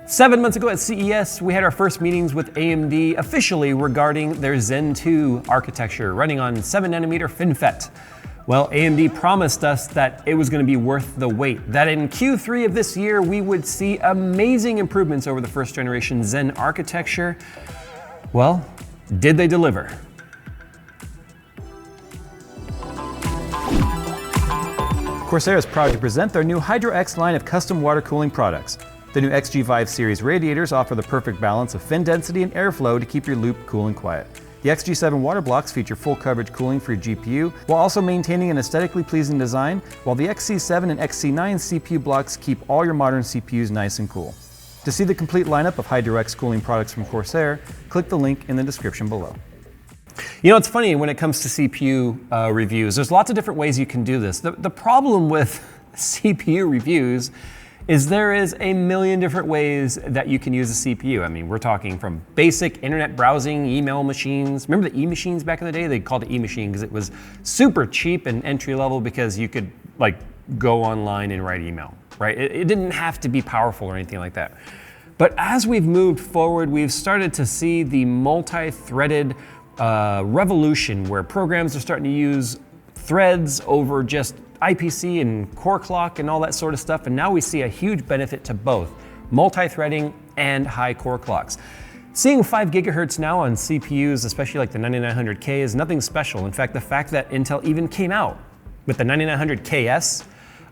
7 months ago at CES, we had our first meetings with AMD officially regarding their Zen 2 architecture running on 7nm FinFET. Well, AMD promised us that it was going to be worth the wait, that in Q3 of this year we would see amazing improvements over the first generation Zen architecture. Well, did they deliver? Corsair is proud to present their new Hydro X line of custom water cooling products. The new XG Vive series radiators offer the perfect balance of fin density and airflow to keep your loop cool and quiet. The XG7 water blocks feature full coverage cooling for your GPU, while also maintaining an aesthetically pleasing design, while the XC7 and XC9 CPU blocks keep all your modern CPUs nice and cool. To see the complete lineup of Hydro X cooling products from Corsair, click the link in the description below. You know, it's funny when it comes to CPU reviews, there's lots of different ways you can do this. The problem with CPU reviews is there is a million different ways that you can use a CPU. I mean, we're talking from basic internet browsing, email machines. Remember the e-machines back in the day? They called it e-machine because it was super cheap and entry level because you could like go online and write email, right? It didn't have to be powerful or anything like that. But as we've moved forward, we've started to see the multi-threaded revolution where programs are starting to use threads over just IPC and core clock and all that sort of stuff, and now we see a huge benefit to both multi-threading and high core clocks. Seeing 5 gigahertz now on CPUs, especially like the 9900K, is nothing special. In fact, the fact that Intel even came out with the 9900KS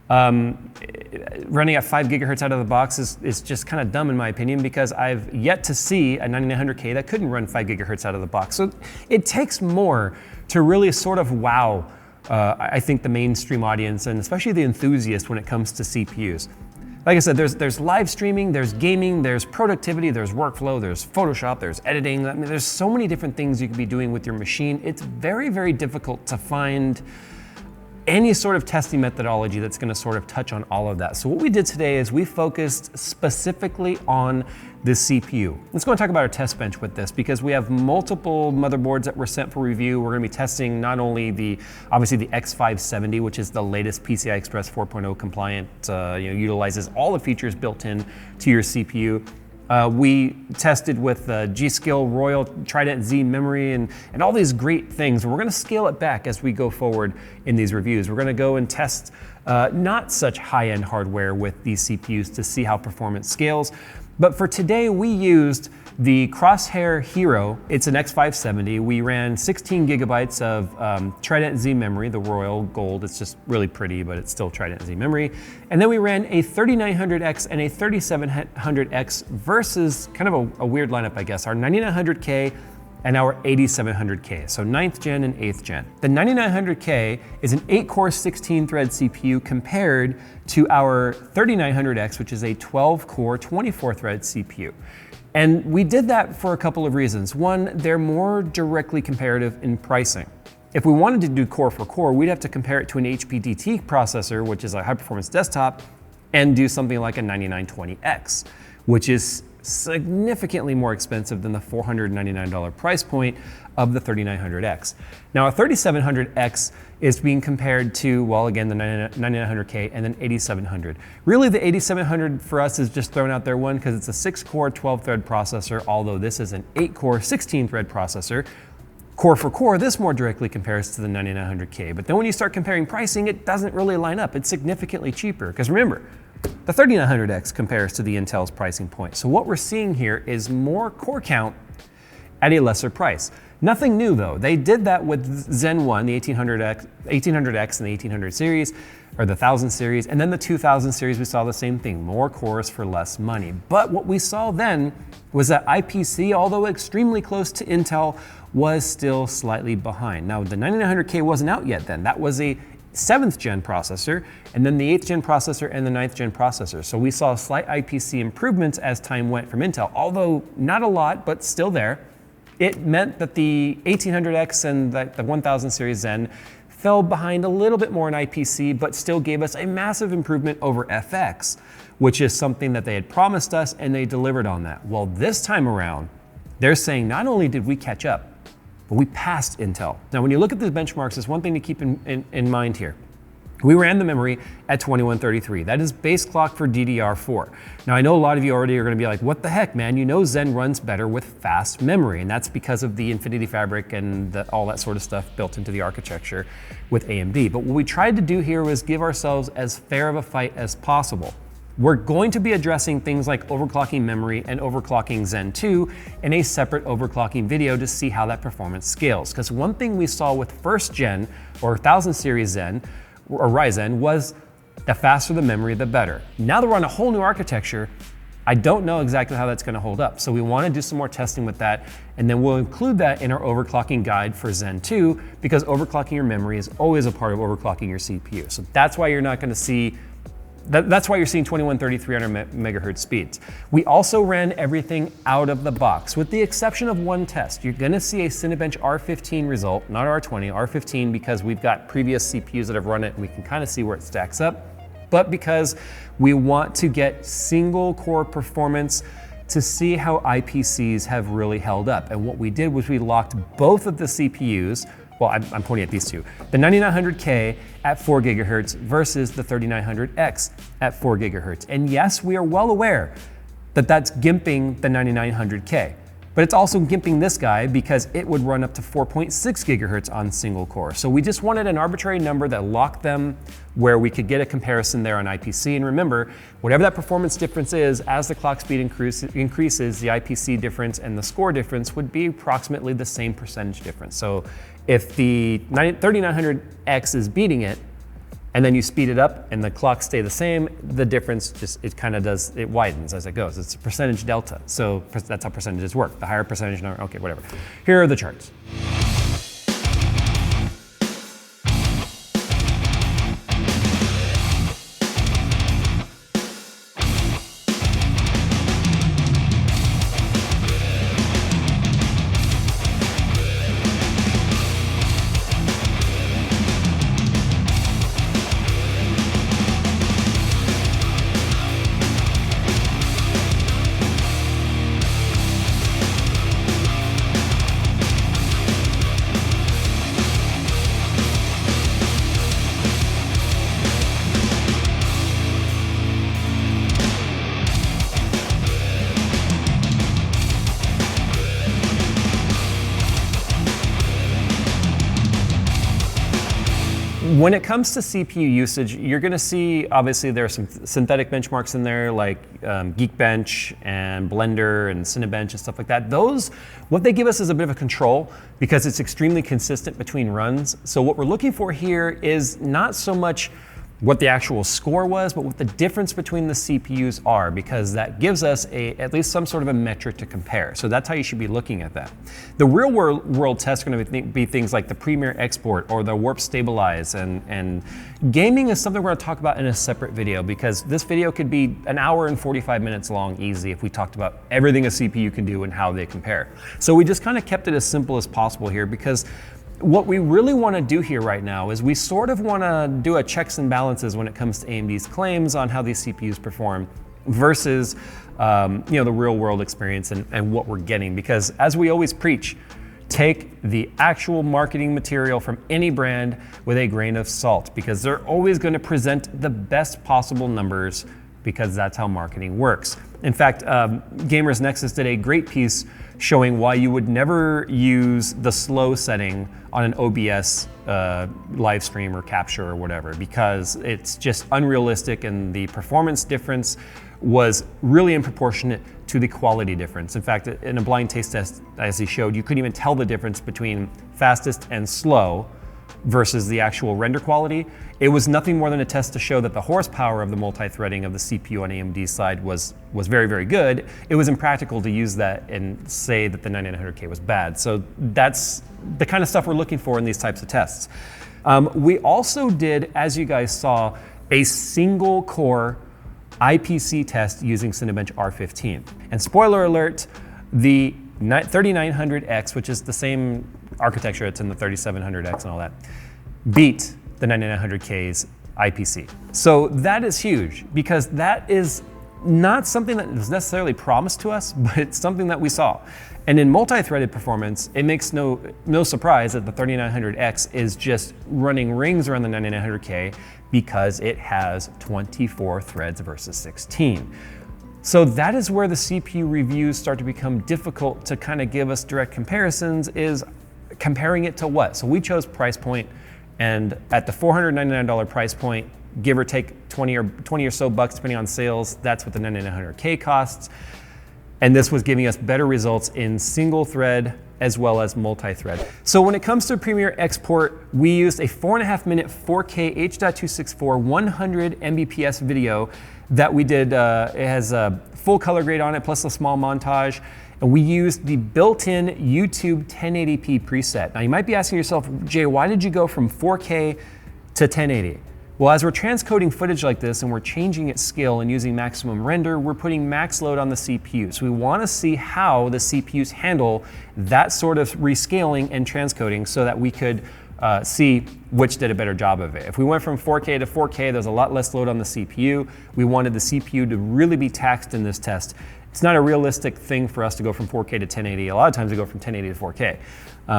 running at 5 gigahertz out of the box is just kind of dumb in my opinion, because I've yet to see a 9900K that couldn't run 5 gigahertz out of the box. So it takes more to really sort of wow I think the mainstream audience, and especially the enthusiast when it comes to CPUs. Like I said, there's live streaming, there's gaming, there's productivity, there's workflow, there's Photoshop, there's editing. I mean, there's so many different things you can be doing with your machine. It's very, very difficult to find any sort of testing methodology that's going to sort of touch on all of that. So what we did today is we focused specifically on the CPU. Let's go and talk about our test bench with this, because we have multiple motherboards that were sent for review. We're going to be testing not only obviously the X570, which is the latest PCI Express 4.0 compliant, utilizes all the features built in to your CPU. We tested with G.Skill Royal Trident Z memory and all these great things. We're going to scale it back as we go forward in these reviews. We're going to go and test not such high-end hardware with these CPUs to see how performance scales. But for today, we used the Crosshair Hero. It's an X570. We ran 16 gigabytes of Trident Z memory, the Royal Gold. It's just really pretty, but it's still Trident Z memory. And then we ran a 3900X and a 3700X versus kind of a weird lineup, I guess. Our 9900K and our 8700K, so 9th gen and 8th gen. The 9900K is an 8-core 16-thread CPU compared to our 3900X, which is a 12-core 24-thread CPU. And we did that for a couple of reasons. One, they're more directly comparative in pricing. If we wanted to do core for core, we'd have to compare it to an HPDT processor, which is a high-performance desktop, and do something like a 9920X, which is significantly more expensive than the $499 price point of the 3900X. Now, a 3700X is being compared to, well, again, the 9900K and then 8700. Really, the 8700 for us is just thrown out there, one, because it's a 6-core, 12-thread processor, although this is an 8-core, 16-thread processor. Core for core, this more directly compares to the 9900K. But then when you start comparing pricing, it doesn't really line up. It's significantly cheaper, because remember, the 3900X compares to the Intel's pricing point. So what we're seeing here is more core count at a lesser price. Nothing new though. They did that with Zen 1, the 1800X and the 1800 series, or the 1000 series, and then the 2000 series, we saw the same thing, more cores for less money. But what we saw then was that IPC, although extremely close to Intel, was still slightly behind. Now, the 9900K wasn't out yet then. That was a 7th gen processor, and then the 8th gen processor and the 9th gen processor. So we saw slight IPC improvements as time went from Intel, although not a lot, but still there. It meant that the 1800X and the 1000 series Zen fell behind a little bit more in IPC, but still gave us a massive improvement over FX, which is something that they had promised us, and they delivered on that. Well, this time around, they're saying not only did we catch up, but we passed Intel. Now, when you look at the benchmarks, there's one thing to keep in mind here. We ran the memory at 2133. That is base clock for DDR4. Now I know a lot of you already are gonna be like, what the heck, man? You know Zen runs better with fast memory, and that's because of the Infinity Fabric and all that sort of stuff built into the architecture with AMD. But what we tried to do here was give ourselves as fair of a fight as possible. We're going to be addressing things like overclocking memory and overclocking Zen 2 in a separate overclocking video to see how that performance scales. Because one thing we saw with first gen or 1000 series Zen or Ryzen was the faster the memory, the better. Now that we're on a whole new architecture, I don't know exactly how that's gonna hold up. So we wanna do some more testing with that, and then we'll include that in our overclocking guide for Zen 2, because overclocking your memory is always a part of overclocking your CPU. So that's why you're not gonna see that's why you're seeing 2130, 300 megahertz speeds. We also ran everything out of the box, with the exception of one test. You're gonna see a Cinebench R15 result, not R20, R15, because we've got previous CPUs that have run it and we can kind of see where it stacks up, but because we want to get single core performance to see how IPCs have really held up. And what we did was we locked both of the CPUs. Well, I'm pointing at these two. The 9900K at 4 gigahertz versus the 3900X at 4 gigahertz. And yes, we are well aware that that's gimping the 9900K, but it's also gimping this guy because it would run up to 4.6 gigahertz on single core. So we just wanted an arbitrary number that locked them where we could get a comparison there on IPC. And remember, whatever that performance difference is, as the clock speed increases, the IPC difference and the score difference would be approximately the same percentage difference. So if the 3900X is beating it, and then you speed it up and the clocks stay the same, the difference just, it widens as it goes. It's a percentage delta. So that's how percentages work. The higher percentage number, okay, whatever. Here are the charts. When it comes to CPU usage, you're gonna see, obviously there are some synthetic benchmarks in there like Geekbench and Blender and Cinebench and stuff like that. Those, what they give us is a bit of a control because it's extremely consistent between runs. So what we're looking for here is not so much what the actual score was, but what the difference between the CPUs are, because that gives us at least some sort of a metric to compare. So that's how you should be looking at that. The real world tests are going to be things like the Premiere Export or the Warp Stabilize, and gaming is something we're going to talk about in a separate video, because this video could be an hour and 45 minutes long easy if we talked about everything a CPU can do and how they compare. So we just kind of kept it as simple as possible here, because what we really want to do here right now is we sort of want to do a checks and balances when it comes to AMD's claims on how these CPUs perform versus the real world experience and what we're getting. Because as we always preach, take the actual marketing material from any brand with a grain of salt, because they're always going to present the best possible numbers, because that's how marketing works. In fact, Gamers Nexus did a great piece showing why you would never use the slow setting on an OBS live stream or capture or whatever, because it's just unrealistic and the performance difference was really disproportionate to the quality difference. In fact, in a blind taste test, as he showed, you couldn't even tell the difference between fastest and slow versus the actual render quality. It was nothing more than a test to show that the horsepower of the multi-threading of the CPU on AMD's side was very, very good. It was impractical to use that and say that the 9900K was bad. So that's the kind of stuff we're looking for in these types of tests. We also did, as you guys saw, a single core IPC test using Cinebench R15. And spoiler alert, the 3900X, which is the same architecture, it's in the 3700X and all that, beat the 9900K's IPC. So that is huge, because that is not something that was necessarily promised to us, but it's something that we saw. And in multi-threaded performance, it makes no surprise that the 3900X is just running rings around the 9900K because it has 24 threads versus 16. So that is where the CPU reviews start to become difficult to kind of give us direct comparisons, is comparing it to what? So we chose price point, and at the $499 price point, give or take 20 or so bucks depending on sales, that's what the 9900K costs. And this was giving us better results in single thread as well as multi-thread. So when it comes to Premiere export, we used a 4.5 minute 4K H.264 100 Mbps video that we did. It has a full color grade on it plus a small montage. And we used the built-in YouTube 1080p preset. Now you might be asking yourself, Jay, why did you go from 4K to 1080? Well, as we're transcoding footage like this and we're changing its scale and using maximum render, we're putting max load on the CPU. So we want to see how the CPUs handle that sort of rescaling and transcoding so that we could see which did a better job of it. If we went from 4K to 4K, there's a lot less load on the CPU. We wanted the CPU to really be taxed in this test. It's not a realistic thing for us to go from 4K to 1080. A lot of times we go from 1080 to 4K,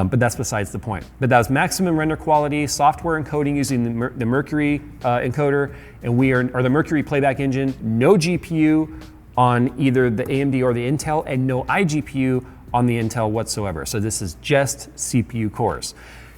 but that's besides the point. But that was maximum render quality, software encoding using the Mercury encoder, and or the Mercury playback engine, no GPU on either the AMD or the Intel, and no iGPU on the Intel whatsoever. So this is just CPU cores.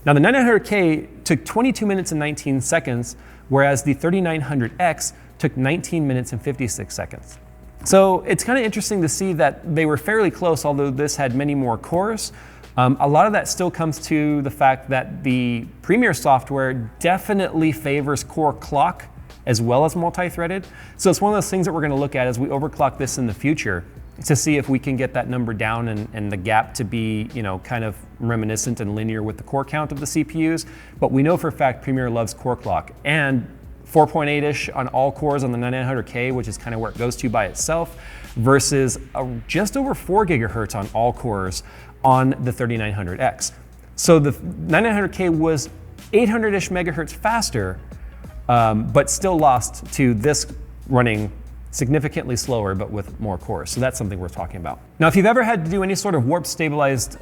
Now the 9900K took 22 minutes and 19 seconds, whereas the 3900X took 19 minutes and 56 seconds. So it's kind of interesting to see that they were fairly close, although this had many more cores. A lot of that still comes to the fact that the Premiere software definitely favors core clock as well as multi-threaded. So it's one of those things that we're going to look at as we overclock this in the future to see if we can get that number down and the gap to be, kind of reminiscent and linear with the core count of the CPUs. But we know for a fact Premiere loves core clock, and 4.8-ish on all cores on the 9900K, which is kind of where it goes to by itself, versus just over 4 gigahertz on all cores on the 3900X. So the 9900K was 800-ish megahertz faster, but still lost to this running significantly slower, but with more cores. So that's something worth talking about. Now, if you've ever had to do any sort of warp stabilized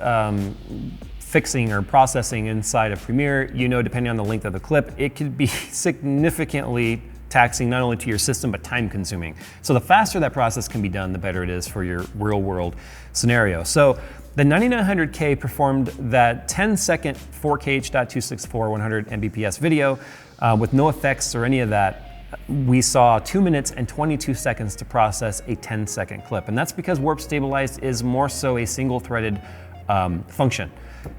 fixing or processing inside of Premiere, depending on the length of the clip, it could be significantly taxing not only to your system, but time consuming. So the faster that process can be done, the better it is for your real world scenario. So the 9900K performed that 10-second 4K H.264 100 Mbps video with no effects or any of that. We saw 2 minutes and 22 seconds to process a 10-second clip. And that's because warp stabilized is more so a single threaded function.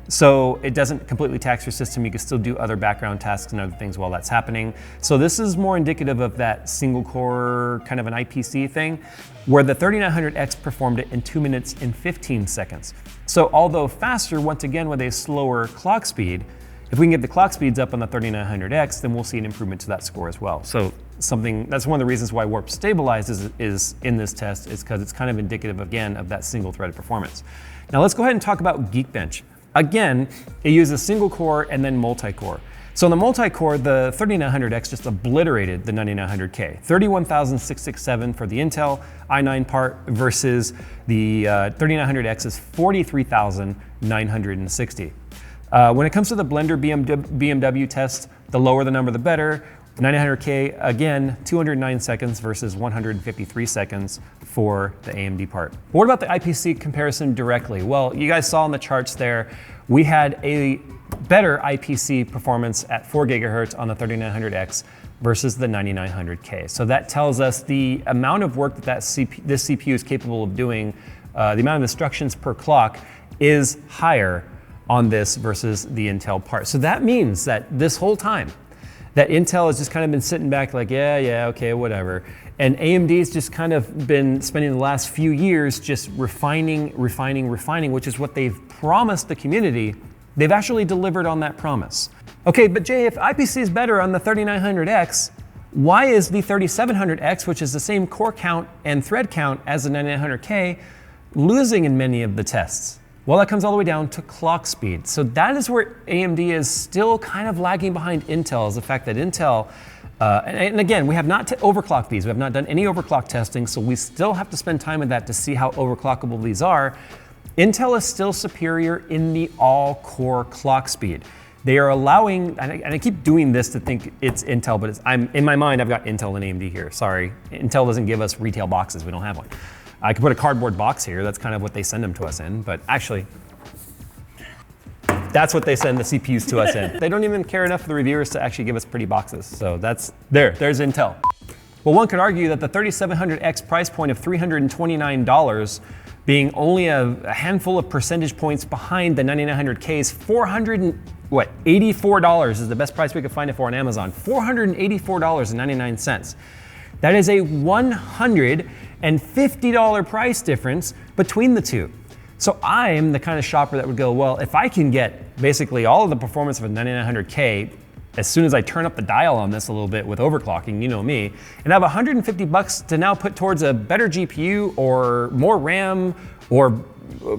So it doesn't completely tax your system. You can still do other background tasks and other things while that's happening. So this is more indicative of that single core kind of an IPC thing, where the 3900X performed it in 2 minutes and 15 seconds. So although faster, once again with a slower clock speed, if we can get the clock speeds up on the 3900X, then we'll see an improvement to that score as well. So that's one of the reasons why warp stabilized is in this test, is because it's kind of indicative again of that single threaded performance. Now let's go ahead and talk about Geekbench. Again, it uses single core and then multi-core. So in the multi-core, the 3900X just obliterated the 9900K. 31,667 for the Intel i9 part versus the 3900X's 43,960. When it comes to the Blender BMW test, the lower the number, the better. The 9900K, again, 209 seconds versus 153 seconds for the AMD part. But what about the IPC comparison directly? Well, you guys saw in the charts there, we had a better IPC performance at 4 gigahertz on the 3900X versus the 9900K. So that tells us the amount of work that this CPU is capable of doing, the amount of instructions per clock is higher on this versus the Intel part. So that means that this whole time, that Intel has just kind of been sitting back like, yeah, okay, whatever. And AMD's just kind of been spending the last few years just refining, which is what they've promised the community. They've actually delivered on that promise. Okay, but Jay, if IPC is better on the 3900X, why is the 3700X, which is the same core count and thread count as the 9900K, losing in many of the tests? Well, that comes all the way down to clock speed. So that is where AMD is still kind of lagging behind Intel, is the fact that Intel And again, we have not overclocked these. We have not done any overclock testing, so we still have to spend time with that to see how overclockable these are. Intel is still superior in the all-core clock speed. They are allowing, and I keep doing this to think it's Intel, but in my mind, I've got Intel and AMD here. Sorry, Intel doesn't give us retail boxes. We don't have one. I could put a cardboard box here. That's kind of what they send them to us in, but actually, that's what they send the CPUs to us in. They don't even care enough for the reviewers to actually give us pretty boxes. So there's Intel. Well, one could argue that the 3700X price point of $329 being only a handful of percentage points behind the 9900K's $84 is the best price we could find it for on Amazon. $484.99. That is a $150 price difference between the two. So I'm the kind of shopper that would go, well, if I can get basically all of the performance of a 9900K as soon as I turn up the dial on this a little bit with overclocking, you know me, and have $150 to now put towards a better GPU or more RAM or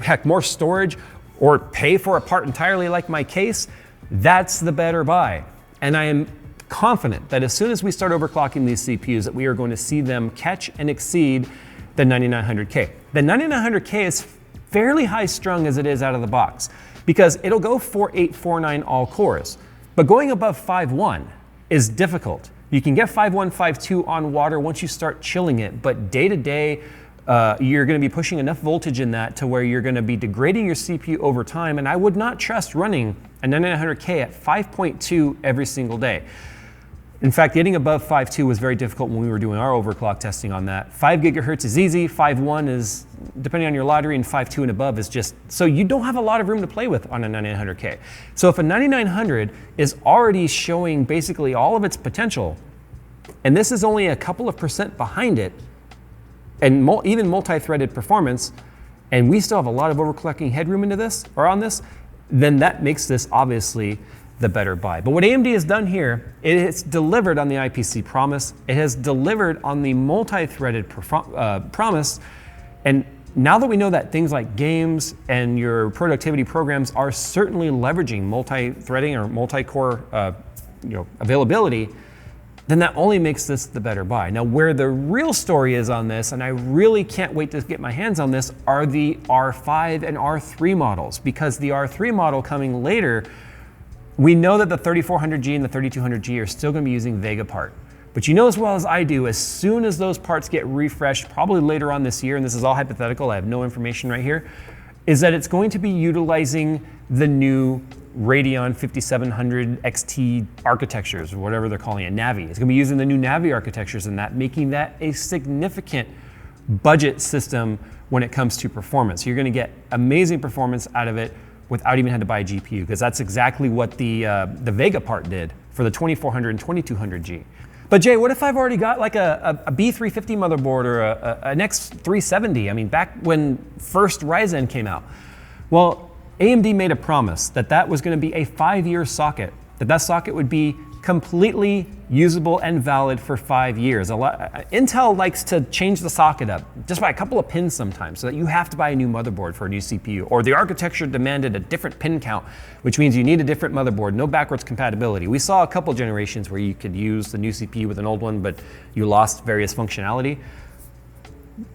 heck, more storage, or pay for a part entirely like my case, that's the better buy. And I am confident that as soon as we start overclocking these CPUs, that we are going to see them catch and exceed the 9900K. The 9900K is fairly high strung as it is out of the box because it'll go 4849 all cores. But going above 5.1 is difficult. You can get 5.1, 5.2 on water once you start chilling it, but day to day, you're going to be pushing enough voltage in that to where you're going to be degrading your CPU over time, and I would not trust running a 9900K at 5.2 every single day. In fact, getting above 5.2 was very difficult when we were doing our overclock testing on that. 5 gigahertz is easy, 5.1 is, depending on your lottery, and 5.2 and above is just, so you don't have a lot of room to play with on a 9900K. So if a 9900 is already showing basically all of its potential, and this is only a couple of percent behind it, and even multi-threaded performance, and we still have a lot of overclocking headroom into this, or on this, then that makes this obviously the better buy. But what AMD has done here, it has delivered on the IPC promise, it has delivered on the multi-threaded promise, and now that we know that things like games and your productivity programs are certainly leveraging multi-threading or multi-core availability, then that only makes this the better buy. Now, where the real story is on this, and I really can't wait to get my hands on this, are the R5 and R3 models, because the R3 model coming later, we know that the 3400G and the 3200G are still going to be using Vega part. But you know as well as I do, as soon as those parts get refreshed, probably later on this year, and this is all hypothetical, I have no information right here, is that it's going to be utilizing the new Radeon 5700 XT architectures, or whatever they're calling it, Navi. It's going to be using the new Navi architectures and that, making that a significant budget system when it comes to performance. You're going to get amazing performance out of it without even having to buy a GPU, because that's exactly what the Vega part did for the 2400 and 2200G. But Jay, what if I've already got like a B350 motherboard or an X370? I mean, back when first Ryzen came out. Well, AMD made a promise that that was going to be a 5-year socket, that socket would be completely usable and valid for 5 years. Intel likes to change the socket up just by a couple of pins sometimes, so that you have to buy a new motherboard for a new CPU, or the architecture demanded a different pin count, which means you need a different motherboard, no backwards compatibility. We saw a couple generations where you could use the new CPU with an old one, but you lost various functionality.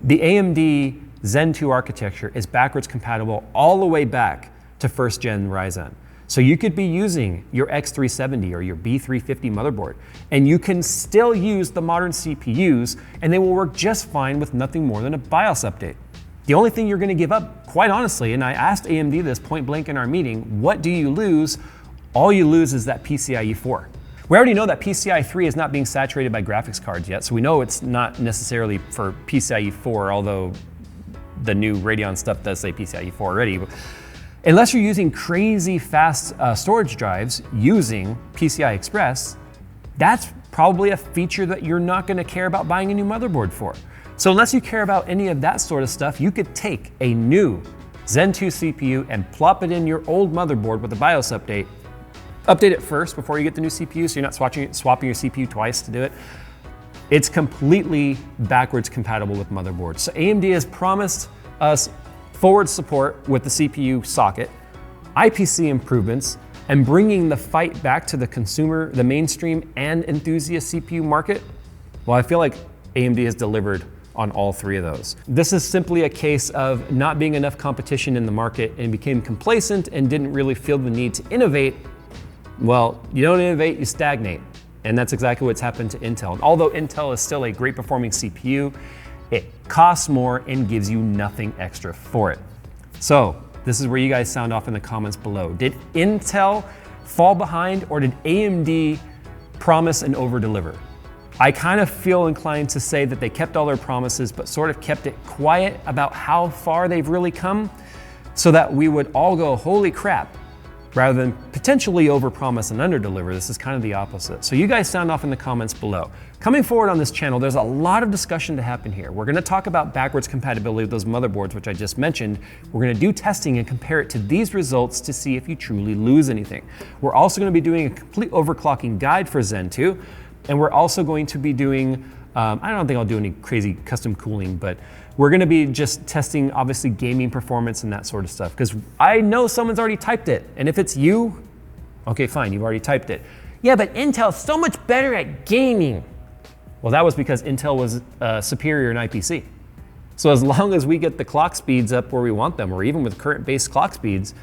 The AMD Zen 2 architecture is backwards compatible all the way back to first gen Ryzen. So you could be using your X370 or your B350 motherboard, and you can still use the modern CPUs, and they will work just fine with nothing more than a BIOS update. The only thing you're going to give up, quite honestly, and I asked AMD this point blank in our meeting, what do you lose? All you lose is that PCIe 4. We already know that PCIe 3 is not being saturated by graphics cards yet, so we know it's not necessarily for PCIe 4, although the new Radeon stuff does say PCIe 4 already. Unless you're using crazy fast storage drives using PCI Express, that's probably a feature that you're not going to care about buying a new motherboard for. So unless you care about any of that sort of stuff, you could take a new Zen 2 CPU and plop it in your old motherboard with a BIOS update. Update it first before you get the new CPU, so you're not swapping your CPU twice to do it. It's completely backwards compatible with motherboards. So AMD has promised us forward support with the CPU socket, IPC improvements, and bringing the fight back to the consumer, the mainstream and enthusiast CPU market, well, I feel like AMD has delivered on all three of those. This is simply a case of not being enough competition in the market and became complacent and didn't really feel the need to innovate. Well, you don't innovate, you stagnate. And that's exactly what's happened to Intel. And although Intel is still a great performing CPU, it costs more and gives you nothing extra for it. So this is where you guys sound off in the comments below. Did Intel fall behind, or did AMD promise and over-deliver? I kind of feel inclined to say that they kept all their promises, but sort of kept it quiet about how far they've really come, so that we would all go, holy crap, rather than potentially overpromise and underdeliver. This is kind of the opposite. So you guys sound off in the comments below. Coming forward on this channel, there's a lot of discussion to happen here. We're gonna talk about backwards compatibility with those motherboards, which I just mentioned. We're gonna do testing and compare it to these results to see if you truly lose anything. We're also gonna be doing a complete overclocking guide for Zen 2, and we're also going to be doing, I don't think I'll do any crazy custom cooling, but we're gonna be just testing, obviously, gaming performance and that sort of stuff, because I know someone's already typed it, and if it's you, okay, fine, you've already typed it. Yeah, but Intel's so much better at gaming. Well, that was because Intel was superior in IPC. So as long as we get the clock speeds up where we want them, or even with current base clock speeds,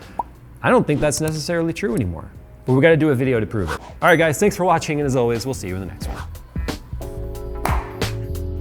I don't think that's necessarily true anymore. But we gotta do a video to prove it. All right, guys, thanks for watching, and as always, we'll see you in the next one.